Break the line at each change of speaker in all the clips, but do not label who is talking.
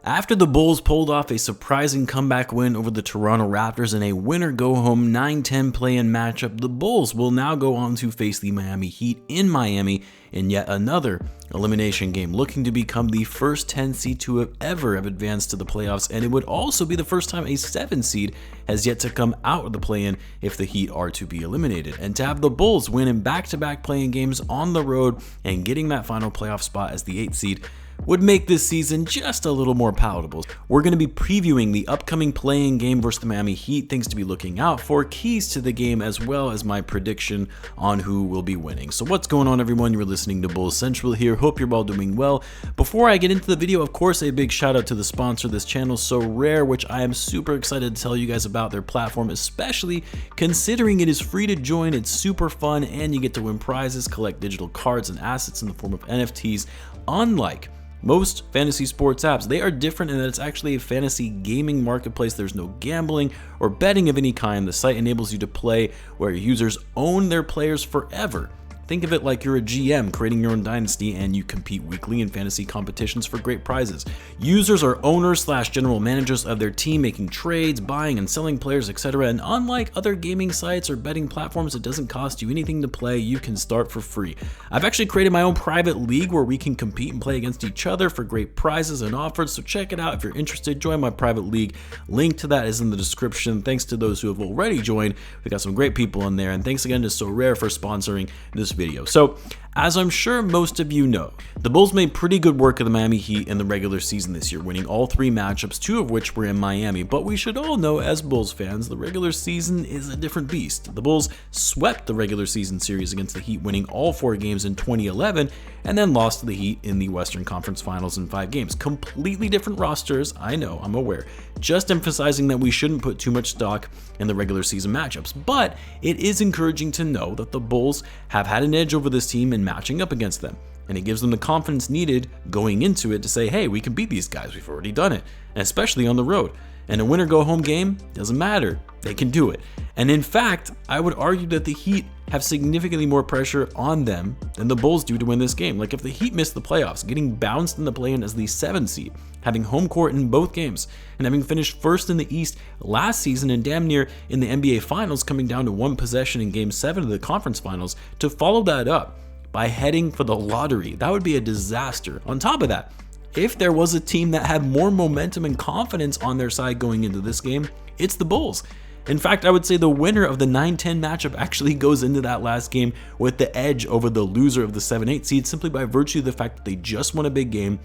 After the Bulls pulled off a surprising comeback win over the Toronto Raptors in a winner-go-home 9-10 play-in matchup, the Bulls will now go on to face the Miami Heat in Miami in yet another elimination game, looking to become the first 10 seed to ever have advanced to the playoffs, and it would also be the first time a 7 seed has yet to come out of the play-in if the Heat are to be eliminated. And to have the Bulls win in back-to-back play-in games on the road and getting that final playoff spot as the 8th seed would make this season just a little more palatable. We're going to be previewing the upcoming play-in game versus the Miami Heat, things to be looking out for, keys to the game, as well as my prediction on who will be winning. So what's going on, everyone? You're listening to Bulls Central here. Hope you're all doing well. Before I get into the video, of course, a big shout out to the sponsor of this channel, So Rare, which I am super excited to tell you guys about their platform, especially considering it is free to join. It's super fun, and you get to win prizes, collect digital cards and assets in the form of NFTs, unlike most fantasy sports apps. They are different in that it's actually a fantasy gaming marketplace. There's no gambling or betting of any kind. The site enables you to play where users own their players forever. Think of it like you're a GM creating your own dynasty and you compete weekly in fantasy competitions for great prizes. Users are owners / general managers of their team, making trades, buying and selling players, etc. And unlike other gaming sites or betting platforms, it doesn't cost you anything to play. You can start for free. I've actually created my own private league where we can compete and play against each other for great prizes and offers. So check it out if you're interested. Join my private league. Link to that is in the description. Thanks to those who have already joined. We got some great people in there. And thanks again to So Rare for sponsoring this video. So, as I'm sure most of you know, the Bulls made pretty good work of the Miami Heat in the regular season this year, winning all 3 matchups, 2 of which were in Miami. But we should all know, as Bulls fans, the regular season is a different beast. The Bulls swept the regular season series against the Heat, winning all 4 games in 2011, and then lost to the Heat in the Western Conference Finals in 5 games. Completely different rosters, I know, I'm aware. Just emphasizing that we shouldn't put too much stock in the regular season matchups. But it is encouraging to know that the Bulls have had an edge over this team in matching up against them, and it gives them the confidence needed going into it to say, hey, we can beat these guys, we've already done it, and especially on the road. And a winner-go-home game doesn't matter, they can do it. And in fact, I would argue that the Heat have significantly more pressure on them than the Bulls do to win this game. Like, if the Heat miss the playoffs, getting bounced in the play-in as the 7th seed, having home court in both games, and having finished first in the East last season and damn near in the NBA Finals, coming down to 1 possession in Game 7 of the Conference Finals, to follow that up by heading for the lottery, that would be a disaster. On top of that, if there was a team that had more momentum and confidence on their side going into this game, it's the Bulls. In fact, I would say the winner of the 9-10 matchup actually goes into that last game with the edge over the loser of the 7-8 seed, simply by virtue of the fact that they just won a big game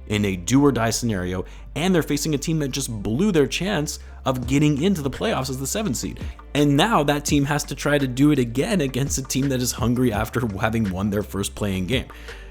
in a do-or-die scenario, and they're facing a team that just blew their chance of getting into the playoffs as the 7th seed. And now that team has to try to do it again against a team that is hungry after having won their first play-in game.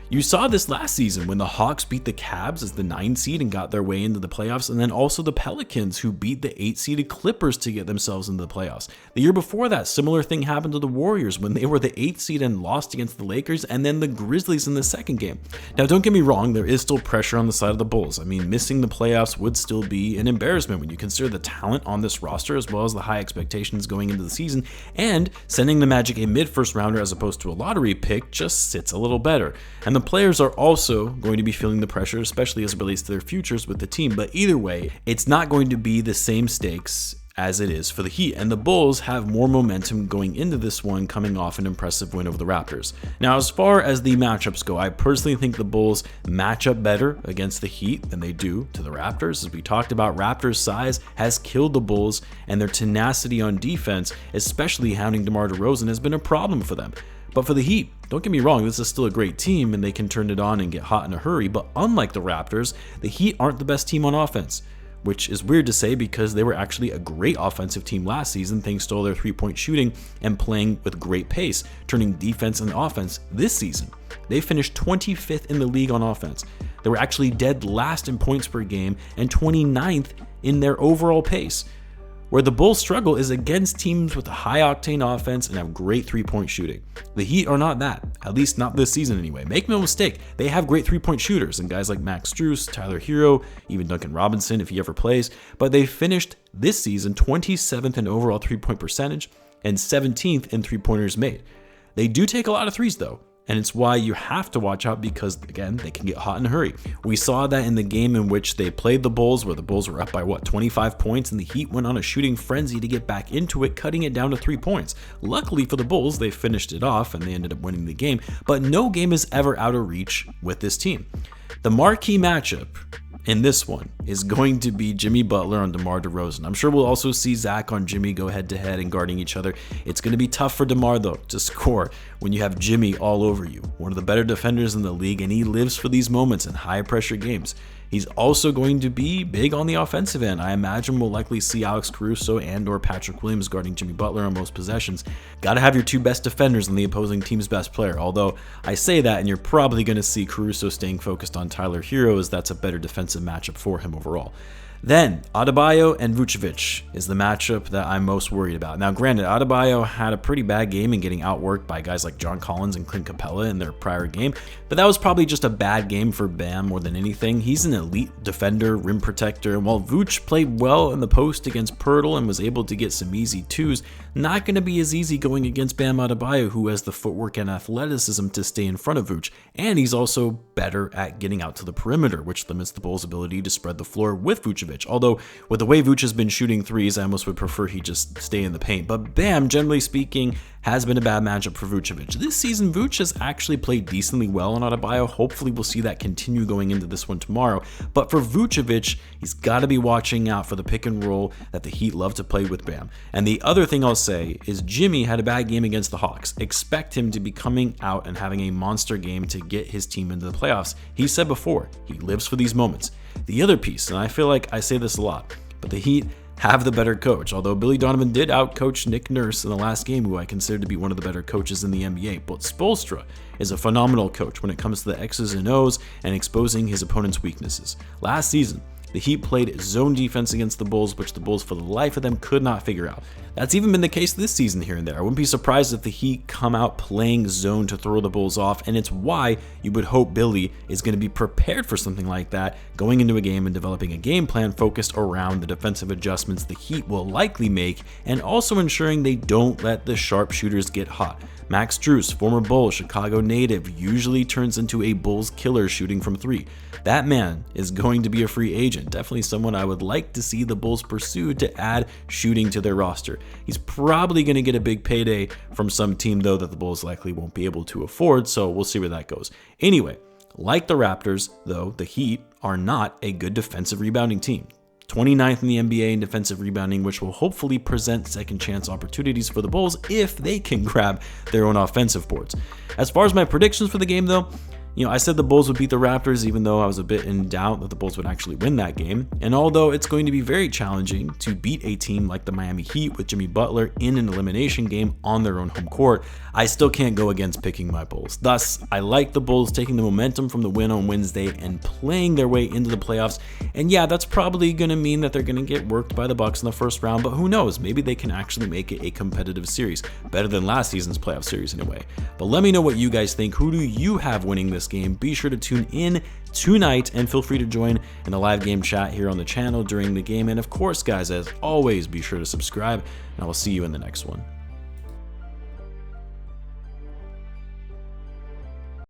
You saw this last season when the Hawks beat the Cavs as the 9 seed and got their way into the playoffs, and then also the Pelicans, who beat the 8-seeded Clippers to get themselves into the playoffs. The year before that, similar thing happened to the Warriors when they were the 8th seed and lost against the Lakers, and then the Grizzlies in the second game. Now, don't get me wrong, there is still pressure on the side of the Bulls. I mean, missing the playoffs would still be an embarrassment when you consider the talent on this roster, as well as the high expectations going into the season, and sending the Magic a mid-first rounder as opposed to a lottery pick just sits a little better. And the players are also going to be feeling the pressure, especially as it relates to their futures with the team. But either way, it's not going to be the same stakes as it is for the Heat, and the Bulls have more momentum going into this one, coming off an impressive win over the Raptors. Now, as far as the matchups go, I personally think the Bulls match up better against the Heat than they do to the Raptors. As we talked about, Raptors' size has killed the Bulls, and their tenacity on defense, especially hounding DeMar DeRozan, has been a problem for them. But for the Heat, don't get me wrong, this is still a great team and they can turn it on and get hot in a hurry, but unlike the Raptors, the Heat aren't the best team on offense, which is weird to say because they were actually a great offensive team last season thanks to all their 3-point shooting and playing with great pace, turning defense and offense this season. They finished 25th in the league on offense. They were actually dead last in points per game and 29th in their overall pace. Where the Bulls struggle is against teams with a high-octane offense and have great 3-point shooting. The Heat are not that, at least not this season anyway. Make no mistake, they have great 3-point shooters and guys like Max Strus, Tyler Hero, even Duncan Robinson if he ever plays, but they finished this season 27th in overall 3-point percentage and 17th in 3-pointers made. They do take a lot of threes though, And it's why you have to watch out because, again, they can get hot in a hurry. We saw that in the game in which they played the Bulls, where the Bulls were up by, 25 points, and the Heat went on a shooting frenzy to get back into it, cutting it down to 3 points. Luckily for the Bulls, they finished it off, and they ended up winning the game, but no game is ever out of reach with this team. The marquee matchup in this one is going to be Jimmy Butler on DeMar DeRozan. I'm sure we'll also see Zach on Jimmy go head-to-head and guarding each other. It's going to be tough for DeMar, though, to score when you have Jimmy all over you. One of the better defenders in the league, and he lives for these moments in high-pressure games. He's also going to be big on the offensive end. I imagine we'll likely see Alex Caruso and or Patrick Williams guarding Jimmy Butler on most possessions. Got to have your two best defenders on the opposing team's best player, although I say that and you're probably going to see Caruso staying focused on Tyler Hero, as that's a better defensive matchup for him overall. Then, Adebayo and Vucevic is the matchup that I'm most worried about. Now, granted, Adebayo had a pretty bad game in getting outworked by guys like John Collins and Clint Capella in their prior game, but that was probably just a bad game for Bam more than anything. He's an elite defender, rim protector, and while Vooch played well in the post against Pirtle and was able to get some easy twos, not going to be as easy going against Bam Adebayo, who has the footwork and athleticism to stay in front of Vooch, and he's also better at getting out to the perimeter, which limits the Bulls' ability to spread the floor with Vucevic. Although, with the way Vooch has been shooting threes, I almost would prefer he just stay in the paint. But Bam, generally speaking, has been a bad matchup for Vucevic. This season, Vooch has actually played decently well on Adebayo. Hopefully, we'll see that continue going into this one tomorrow. But for Vucevic, he's got to be watching out for the pick and roll that the Heat love to play with Bam. And the other thing I'll say is Jimmy had a bad game against the Hawks. Expect him to be coming out and having a monster game to get his team into the playoffs. He said before, he lives for these moments. The other piece, and I feel like I say this a lot, but the Heat have the better coach. Although Billy Donovan did outcoach Nick Nurse in the last game, who I consider to be one of the better coaches in the NBA, but Spoelstra is a phenomenal coach when it comes to the X's and O's and exposing his opponent's weaknesses. Last season, the Heat played zone defense against the Bulls, which the Bulls for the life of them could not figure out. That's even been the case this season here and there. I wouldn't be surprised if the Heat come out playing zone to throw the Bulls off, and it's why you would hope Billy is going to be prepared for something like that, going into a game and developing a game plan focused around the defensive adjustments the Heat will likely make, and also ensuring they don't let the sharpshooters get hot. Max Strus, former Bull, Chicago native, usually turns into a Bulls killer shooting from three. That man is going to be a free agent, definitely someone I would like to see the Bulls pursue to add shooting to their roster. He's probably going to get a big payday from some team, though, that the Bulls likely won't be able to afford, so we'll see where that goes. Anyway, like the Raptors, though, the Heat are not a good defensive rebounding team. 29th in the NBA in defensive rebounding, which will hopefully present second chance opportunities for the Bulls if they can grab their own offensive boards. As far as my predictions for the game, though, I said the Bulls would beat the Raptors, even though I was a bit in doubt that the Bulls would actually win that game. And although it's going to be very challenging to beat a team like the Miami Heat with Jimmy Butler in an elimination game on their own home court, I still can't go against picking my Bulls. Thus, I like the Bulls taking the momentum from the win on Wednesday and playing their way into the playoffs. And yeah, that's probably going to mean that they're going to get worked by the Bucks in the first round, but who knows? Maybe they can actually make it a competitive series. Better than last season's playoff series anyway. But let me know what you guys think. Who do you have winning this game? Be sure to tune in tonight and feel free to join in the live game chat here on the channel during the game. And of course, guys, as always, be sure to subscribe, and I will see you in the next one.